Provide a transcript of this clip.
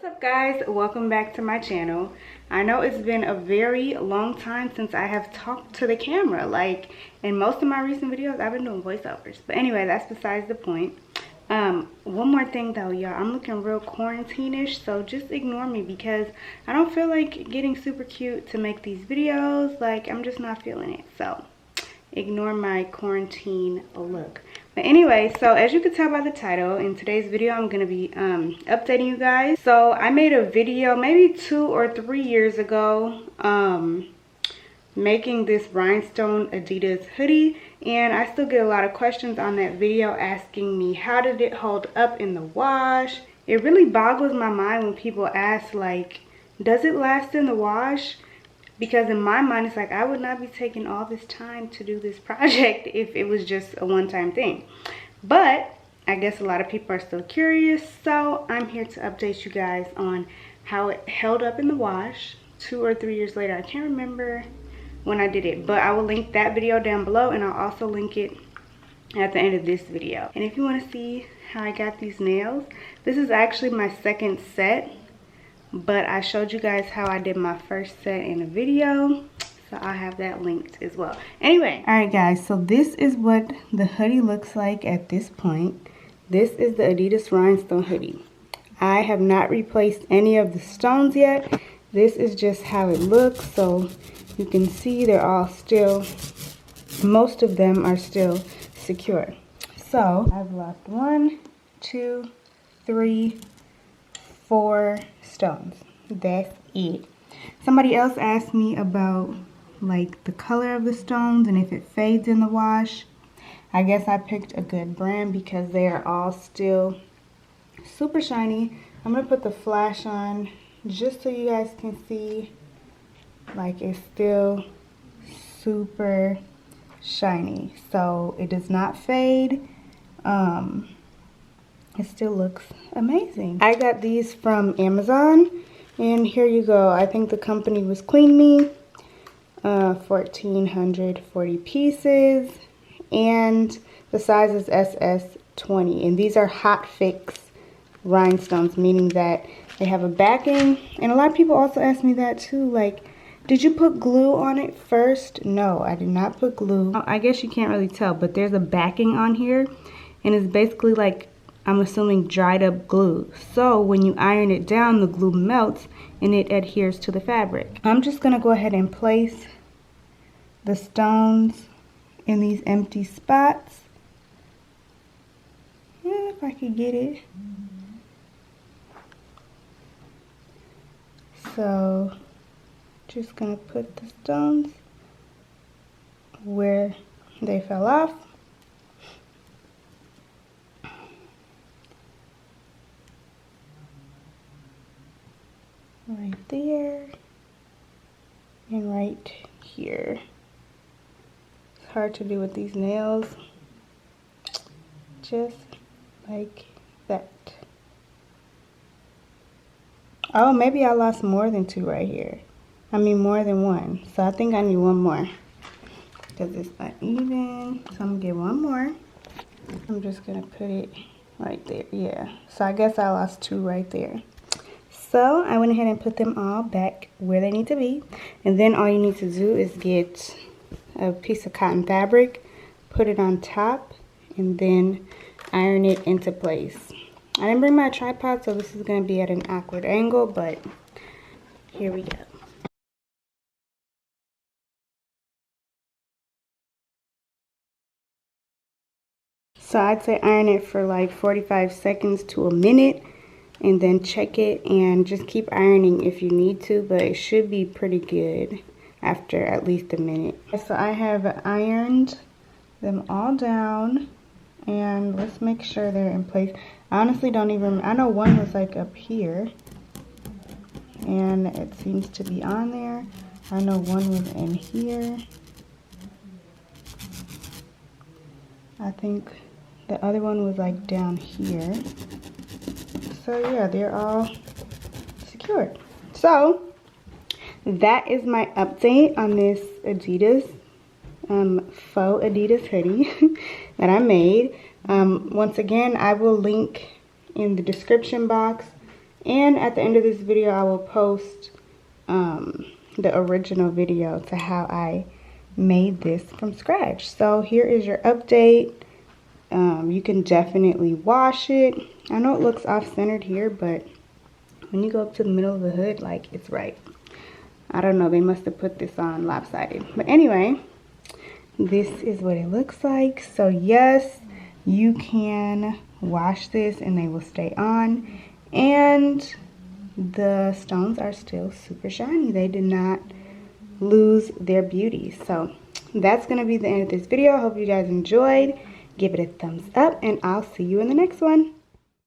What's up guys, welcome back to my channel. I know it's been a very long time since I have talked to the camera. Like in most of my recent videos I've been doing voiceovers, but anyway, that's besides the point. One more thing though, y'all, I'm looking real quarantine-ish, so just ignore me because I don't feel like getting super cute to make these videos. Like I'm just not feeling it, so ignore my quarantine look. But anyway, so as you can tell by the title, in today's video I'm going to be updating you guys. So I made a video maybe 2 or 3 years ago making this rhinestone Adidas hoodie, and I still get a lot of questions on that video asking me how did it hold up in the wash. It really boggles my mind when people ask, like, does it last in the wash? Because in my mind, it's like I would not be taking all this time to do this project if it was just a one-time thing. But I guess a lot of people are still curious, so I'm here to update you guys on how it held up in the wash 2 or 3 years later. I can't remember when I did it, but I will link that video down below, and I'll also link it at the end of this video. And if you want to see how I got these nails, this is actually my second set, but I showed you guys how I did my first set in a video, so I have that linked as well. Anyway, all right guys, so this is what the hoodie looks like at this point. This is the Adidas Rhinestone hoodie. I have not replaced any of the stones yet. This is just how it looks. So you can see they're all still, most of them are still secure. So I've lost 1, 2, 3, 4 stones. That's it. Somebody else asked me about like the color of the stones and if it fades in the wash. I guess I picked a good brand because they are all still super shiny. I'm gonna put the flash on just so you guys can see. Like, it's still super shiny, so it does not fade. It still looks amazing. I got these from Amazon, and here you go. I think the company was Clean Me. 1,440 pieces, and the size is SS20. And these are hot fix rhinestones, meaning that they have a backing. And a lot of people also ask me that too, like, did you put glue on it first? No, I did not put glue. I guess you can't really tell, but there's a backing on here, and it's basically like, I'm assuming, dried up glue. So when you iron it down, the glue melts and it adheres to the fabric. I'm just gonna go ahead and place the stones in these empty spots. If I could get it. So just gonna put the stones where they fell off. Right there and right here. It's hard to do with these nails. Just like that. Oh, maybe I lost more than 2 right here. I mean more than 1. So I think I need 1 more because it's uneven. So I'm gonna get 1 more. I'm just gonna put it right there. Yeah. So I guess I lost 2 right there. So I went ahead and put them all back where they need to be. And then all you need to do is get a piece of cotton fabric, put it on top, and then iron it into place. I didn't bring my tripod, so this is going to be at an awkward angle, but here we go. So I'd say iron it for like 45 seconds to a minute. And then check it and just keep ironing if you need to, but it should be pretty good after at least a minute. So I have ironed them all down, and let's make sure they're in place. I honestly don't even, I know one was like up here and it seems to be on there. I know one was in here. I think the other one was like down here. So yeah, they're all secured. So that is my update on this Adidas faux Adidas hoodie that I made. Once again, I will link in the description box And at the end of this video, I will post the original video to how I made this from scratch. So here is your update. You can definitely wash it. I know it looks off-centered here, but when you go up to the middle of the hood, like, it's right. I don't know, they must have put this on lopsided. But anyway, this is what it looks like. So yes, you can wash this and they will stay on. And the stones are still super shiny. They did not lose their beauty. So that's going to be the end of this video. I hope you guys enjoyed. Give it a thumbs up and I'll see you in the next one.